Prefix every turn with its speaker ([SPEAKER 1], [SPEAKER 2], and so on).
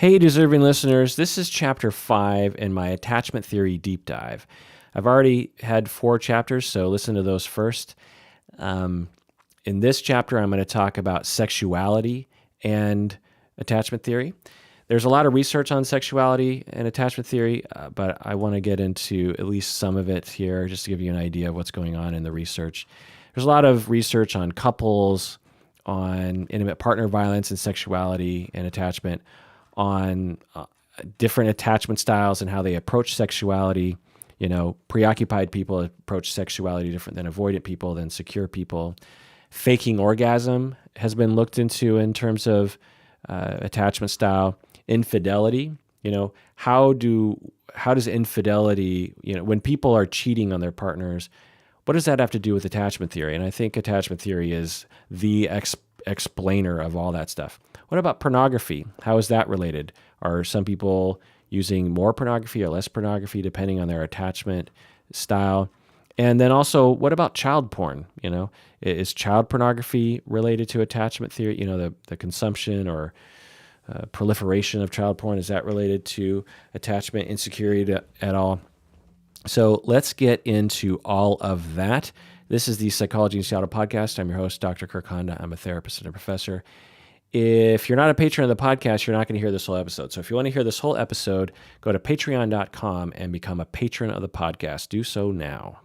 [SPEAKER 1] Hey, deserving listeners, this is chapter 5 in my attachment theory deep dive. I've already had 4 chapters, so listen to those first. In this chapter, I'm going to talk about sexuality and attachment theory. There's a lot of research on sexuality and attachment theory, but I want to get into at least some of it here just to give you an idea of what's going on in the research. There's a lot of research on couples, on intimate partner violence and sexuality and attachment, on different attachment styles and how they approach sexuality. You know, preoccupied people approach sexuality different than avoidant people, than secure people. Faking orgasm has been looked into in terms of attachment style. Infidelity, how does infidelity, when people are cheating on their partners, what does that have to do with attachment theory? And I think attachment theory is the explainer of all that stuff. What about pornography? How is that related? Are some people using more pornography or less pornography depending on their attachment style? And then also, what about child porn? Is child pornography related to attachment theory? The consumption or proliferation of child porn, is that related to attachment insecurity at all? So let's get into all of that. This is the Psychology in Seattle podcast. I'm your host, Dr. Kirk Honda. I'm a therapist and a professor. If you're not a patron of the podcast, you're not going to hear this whole episode. So if you want to hear this whole episode, go to patreon.com and become a patron of the podcast. Do so now.